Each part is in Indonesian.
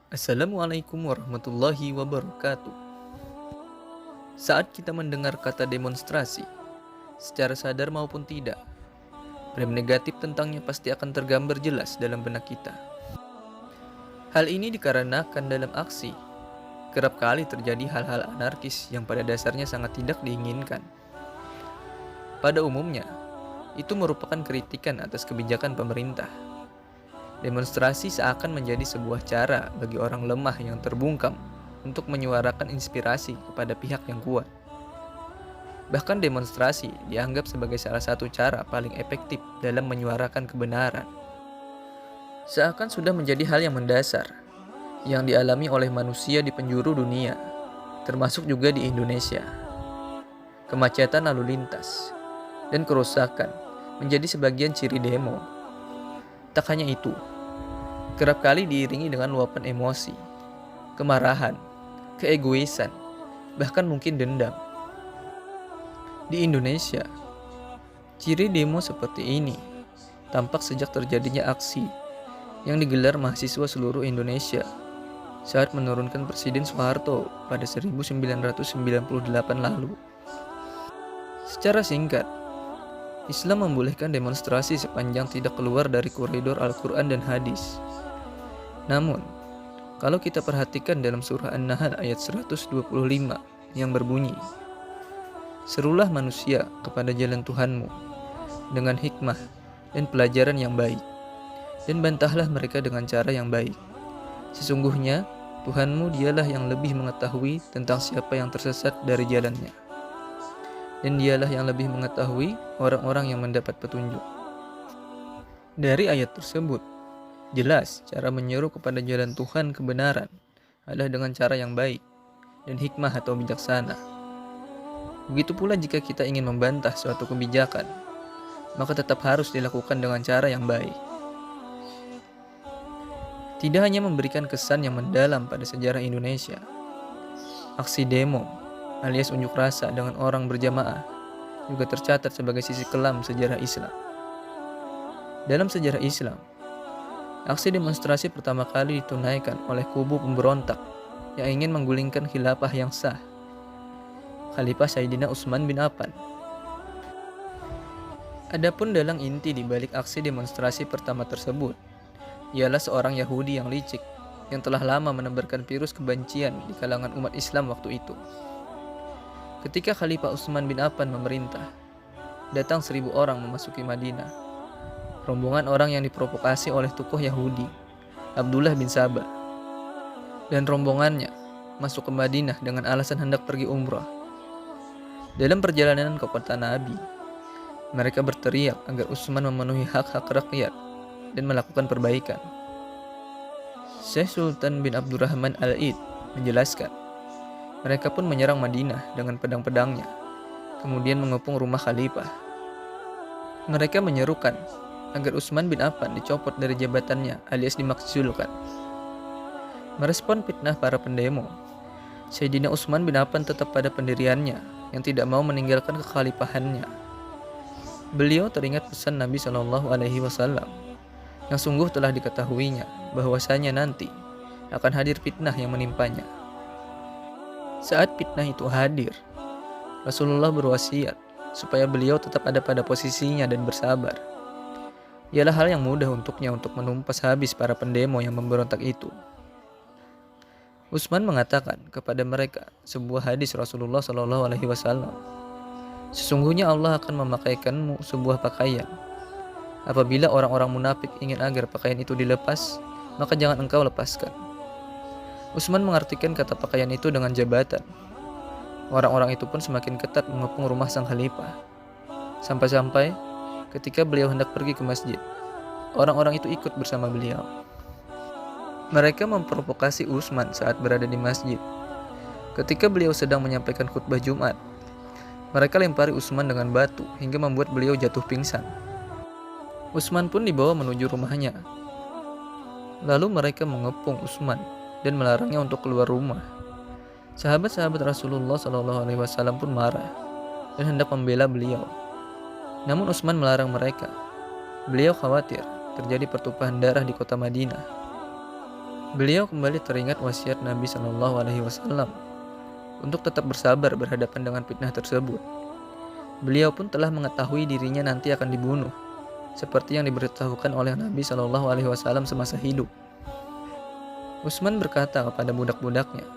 Assalamualaikum warahmatullahi wabarakatuh. Saat kita mendengar kata demonstrasi, secara sadar maupun tidak, frame negatif tentangnya pasti akan tergambar jelas dalam benak kita. Hal ini dikarenakan dalam aksi, kerap kali terjadi hal-hal anarkis yang pada dasarnya sangat tidak diinginkan. Pada umumnya, itu merupakan kritikan atas kebijakan pemerintah. Demonstrasi seakan menjadi sebuah cara bagi orang lemah yang terbungkam untuk menyuarakan inspirasi kepada pihak yang kuat. Bahkan demonstrasi dianggap sebagai salah satu cara paling efektif dalam menyuarakan kebenaran. Seakan sudah menjadi hal yang mendasar, yang dialami oleh manusia di penjuru dunia, termasuk juga di Indonesia. Kemacetan lalu lintas dan kerusakan menjadi sebagian ciri demo. Tak hanya itu, kerap kali diiringi dengan luapan emosi, kemarahan, keegoisan, bahkan mungkin dendam. Di Indonesia, ciri demo seperti ini tampak sejak terjadinya aksi yang digelar mahasiswa seluruh Indonesia saat menurunkan Presiden Soeharto pada 1998 lalu. Secara singkat, Islam membolehkan demonstrasi sepanjang tidak keluar dari koridor Al-Quran dan hadis. Namun, kalau kita perhatikan dalam surah An-Nahl ayat 125 yang berbunyi, "Serulah manusia kepada jalan Tuhanmu dengan hikmah dan pelajaran yang baik, dan bantahlah mereka dengan cara yang baik. Sesungguhnya Tuhanmu dialah yang lebih mengetahui tentang siapa yang tersesat dari jalannya, dan dialah yang lebih mengetahui orang-orang yang mendapat petunjuk." Dari ayat tersebut, jelas cara menyeru kepada jalan Tuhan kebenaran adalah dengan cara yang baik dan hikmah atau bijaksana. Begitu pula jika kita ingin membantah suatu kebijakan, maka tetap harus dilakukan dengan cara yang baik. Tidak hanya memberikan kesan yang mendalam pada sejarah Indonesia, aksi demo alias unjuk rasa dengan orang berjamaah juga tercatat sebagai sisi kelam sejarah Islam. Dalam sejarah Islam, aksi demonstrasi pertama kali ditunaikan oleh kubu pemberontak yang ingin menggulingkan khilafah yang sah, Khalifah Sayyidina Utsman bin Affan. Adapun dalang inti di balik aksi demonstrasi pertama tersebut ialah seorang Yahudi yang licik yang telah lama menebarkan virus kebencian di kalangan umat Islam waktu itu. Ketika Khalifah Utsman bin Affan memerintah, datang 1.000 orang memasuki Madinah. Rombongan orang yang diprovokasi oleh tokoh Yahudi, Abdullah bin Sabah, dan rombongannya masuk ke Madinah dengan alasan hendak pergi umrah. Dalam perjalanan ke kota Nabi, mereka berteriak agar Utsman memenuhi hak-hak rakyat dan melakukan perbaikan. Syekh Sultan bin Abdurrahman Al-Id menjelaskan, mereka pun menyerang Madinah dengan pedang-pedangnya, kemudian mengepung rumah khalifah. Mereka menyerukan agar Utsman bin Affan dicopot dari jabatannya alias dimakzulkan. Merespon fitnah para pendemo, Sayyidina Utsman bin Affan tetap pada pendiriannya yang tidak mau meninggalkan kekhalifahannya. Beliau teringat pesan Nabi Shallallahu Alaihi Wasallam yang sungguh telah diketahuinya bahwasanya nanti akan hadir fitnah yang menimpanya. Saat fitnah itu hadir, Rasulullah berwasiat supaya beliau tetap ada pada posisinya dan bersabar. Ialah hal yang mudah untuknya untuk menumpas habis para pendemo yang memberontak itu. Utsman mengatakan kepada mereka sebuah hadis Rasulullah Shallallahu Alaihi Wasallam, "Sesungguhnya Allah akan memakaikanmu sebuah pakaian. Apabila orang-orang munafik ingin agar pakaian itu dilepas, maka jangan engkau lepaskan." Utsman mengartikan kata pakaian itu dengan jabatan. Orang-orang itu pun semakin ketat mengepung rumah sang khalifah. Sampai-sampai ketika beliau hendak pergi ke masjid, orang-orang itu ikut bersama beliau. Mereka memprovokasi Utsman saat berada di masjid. Ketika beliau sedang menyampaikan khutbah Jumat, mereka lempari Utsman dengan batu hingga membuat beliau jatuh pingsan. Utsman pun dibawa menuju rumahnya. Lalu mereka mengepung Utsman dan melarangnya untuk keluar rumah. Sahabat-sahabat Rasulullah SAW pun marah dan hendak membela beliau. Namun Utsman melarang mereka. Beliau khawatir terjadi pertumpahan darah di kota Madinah. Beliau kembali teringat wasiat Nabi Shallallahu Alaihi Wasallam untuk tetap bersabar berhadapan dengan fitnah tersebut. Beliau pun telah mengetahui dirinya nanti akan dibunuh, seperti yang diberitahukan oleh Nabi Shallallahu Alaihi Wasallam semasa hidup. Utsman berkata kepada budak-budaknya,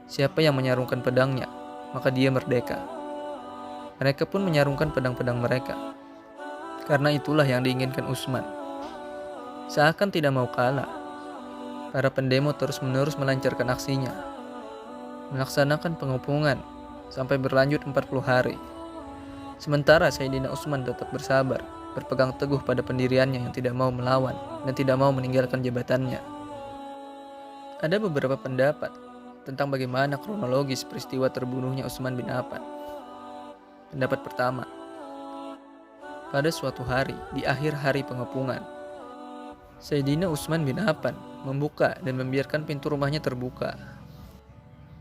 "Siapa yang menyarungkan pedangnya, maka dia merdeka." Mereka pun menyarungkan pedang-pedang mereka. Karena itulah yang diinginkan Utsman. Seakan tidak mau kalah, para pendemo terus-menerus melancarkan aksinya, melaksanakan pengepungan sampai berlanjut 40 hari. Sementara Sayyidina Utsman tetap bersabar, berpegang teguh pada pendiriannya yang tidak mau melawan dan tidak mau meninggalkan jabatannya. Ada beberapa pendapat tentang bagaimana kronologis peristiwa terbunuhnya Utsman bin Affan. Pendapat pertama, pada suatu hari di akhir hari pengepungan, Sayyidina Utsman bin Affan membuka dan membiarkan pintu rumahnya terbuka.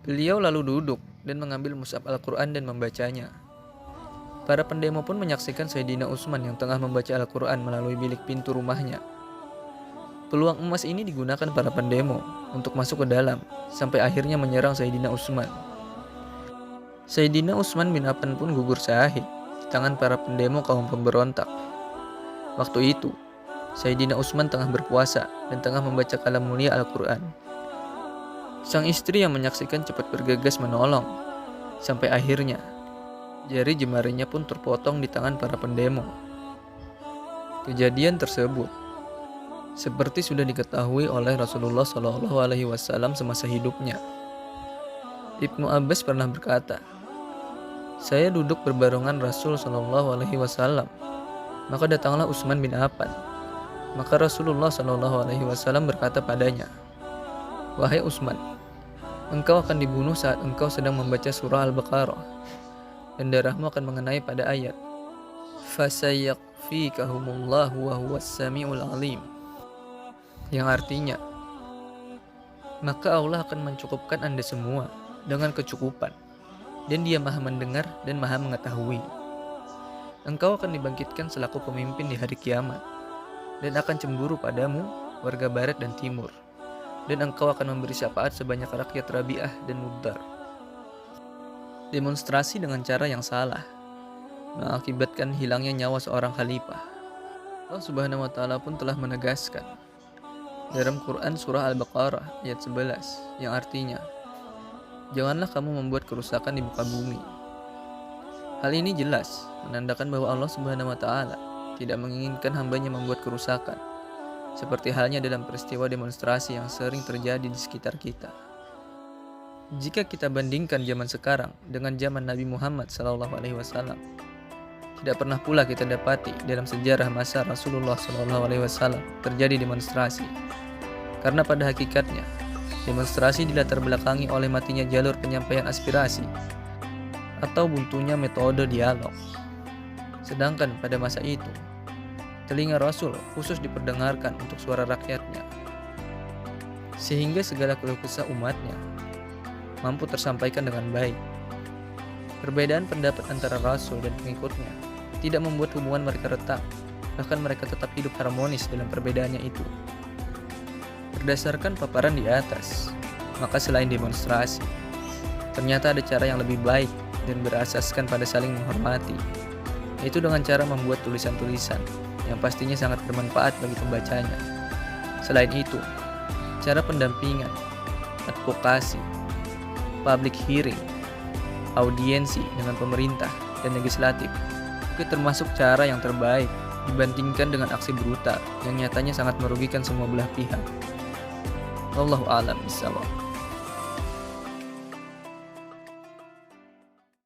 Beliau lalu duduk dan mengambil mushaf Al-Quran dan membacanya. Para pendemo pun menyaksikan Sayyidina Utsman yang tengah membaca Al-Quran melalui bilik pintu rumahnya. Peluang emas ini digunakan para pendemo untuk masuk ke dalam sampai akhirnya menyerang Sayyidina Utsman. Sayyidina Utsman bin Affan pun gugur syahid di tangan para pendemo kaum pemberontak. Waktu itu, Sayyidina Utsman tengah berpuasa dan tengah membaca kalam mulia Al-Quran. Sang istri yang menyaksikan cepat bergegas menolong, sampai akhirnya jari jemarinya pun terpotong di tangan para pendemo. Kejadian tersebut seperti sudah diketahui oleh Rasulullah Shallallahu Alaihi Wasallam semasa hidupnya. Ibnu Abbas pernah berkata, "Saya duduk berbarengan Rasul Shallallahu Alaihi Wasallam, maka datanglah Utsman bin Affan. Maka Rasulullah Shallallahu Alaihi Wasallam berkata padanya, 'Wahai Utsman, engkau akan dibunuh saat engkau sedang membaca surah Al-Baqarah, dan darahmu akan mengenai pada ayat fasayakfikahumullahu wa huwas samiul alim, yang artinya, maka Allah akan mencukupkan Anda semua dengan kecukupan, dan Dia Maha mendengar dan Maha mengetahui. Engkau akan dibangkitkan selaku pemimpin di hari kiamat, dan akan cemburu padamu warga barat dan timur, dan engkau akan memberi syafaat sebanyak rakyat Rabi'ah dan Mudar.'" Demonstrasi dengan cara yang salah mengakibatkan hilangnya nyawa seorang khalifah. Allah Subhanahu wa taala pun telah menegaskan dalam Quran surah Al-Baqarah ayat 11 yang artinya, "Janganlah kamu membuat kerusakan di muka bumi." Hal ini jelas menandakan bahwa Allah Subhanahu wa taala tidak menginginkan hambanya membuat kerusakan, seperti halnya dalam peristiwa demonstrasi yang sering terjadi di sekitar kita. Jika kita bandingkan zaman sekarang dengan zaman Nabi Muhammad SAW, tidak pernah pula kita dapati dalam sejarah masa Rasulullah SAW terjadi demonstrasi. Karena pada hakikatnya, demonstrasi dilatar belakangi oleh matinya jalur penyampaian aspirasi atau buntunya metode dialog. Sedangkan pada masa itu, telinga Rasul khusus diperdengarkan untuk suara rakyatnya, sehingga segala keluh kesah umatnya mampu tersampaikan dengan baik. Perbedaan pendapat antara Rasul dan pengikutnya tidak membuat hubungan mereka retak, bahkan mereka tetap hidup harmonis dalam perbedaannya itu. Berdasarkan paparan di atas, maka selain demonstrasi, ternyata ada cara yang lebih baik dan berasaskan pada saling menghormati, yaitu dengan cara membuat tulisan-tulisan yang pastinya sangat bermanfaat bagi pembacanya. Selain itu, cara pendampingan, advokasi, public hearing, audiensi dengan pemerintah dan legislatif itu termasuk cara yang terbaik dibandingkan dengan aksi brutal yang nyatanya sangat merugikan semua belah pihak. Wallahu a'lam bishawab.